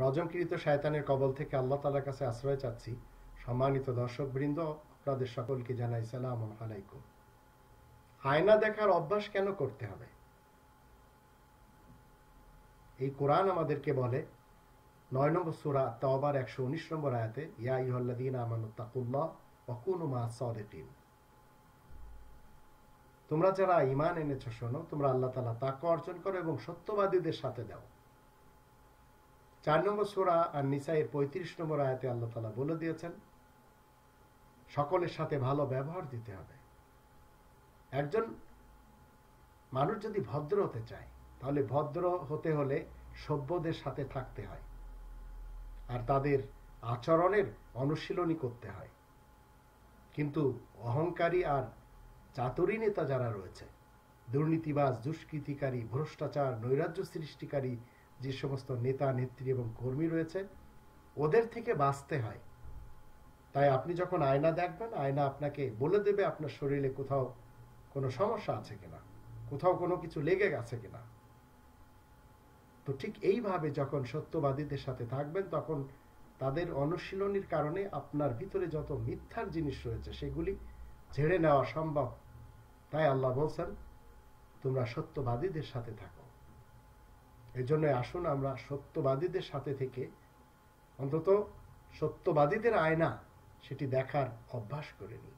রজমকৃত শয়তানের কবল থেকে আল্লাহ তাআলার কাছে আশ্রয় চাচ্ছি। সম্মানিত দর্শকবৃন্দ, আপনাদের সকলকে জানাই সালাম আলাইকুম। আয়না দেখার অভ্যাস কেন করতে হবে? এই কোরআন আমাদেরকে বলে 9 নম্বর সূরা তাওবার 119 নম্বর আয়াতে, ইয়া আইয়ুহাল্লাযীনা আমানুত্তাকুল্লাহ ওয়া কুনু মা'আস সাদিকিন। তোমরা যারা ঈমান এনেছো শোনো, তোমরা আল্লাহ তাআলা তাকওয়া অর্জন করো এবং সত্যবাদীদের সাথে দাও। 4 নম্বর সূরা আন-নিসা এর 35 নম্বর আয়াতে আল্লাহ তাআলা বলে দিয়েছেন সকলের সাথে ভালো ব্যবহার দিতে হবে। একজন মানুষ যদি ভদ্র হতে চায়, তাহলে ভদ্র হতে হলে সভ্যদের সাথে থাকতে হয়, আর তাদের আচরণের অনুশীলনী করতে হয়। কিন্তু অহংকারী আর চাতুরী নেতা যারা রয়েছে, দুর্নীতিবাজ, দুষ্কৃতিকারী, ভ্রষ্টাচার, নৈরাজ্য সৃষ্টিকারী যে সমস্ত নেতা, নেত্রী এবং কর্মী রয়েছে, ওদের থেকে বাঁচতে হয়। তাই আপনি যখন আয়না দেখবেন, আয়না আপনাকে বলে দেবে আপনার শরীরে কোথাও কোনো সমস্যা আছে কিনা, কোথাও কোনো কিছু লেগে গেছে কিনা। তো ঠিক এইভাবে যখন সত্যবাদীদের সাথে থাকবেন, তখন তাদের অনুশীলনীর কারণে আপনার ভিতরে যত মিথ্যার জিনিস রয়েছে সেগুলি ঝেড়ে নেওয়া সম্ভব। তাই আল্লাহ বলছেন তোমরা সত্যবাদীদের সাথে থাকো। এই জন্য আসুন আমরা সত্যবাদীদের সাথে থেকে অন্তত সত্যবাদীদের আয়না সেটি দেখার অভ্যাস করে নিই।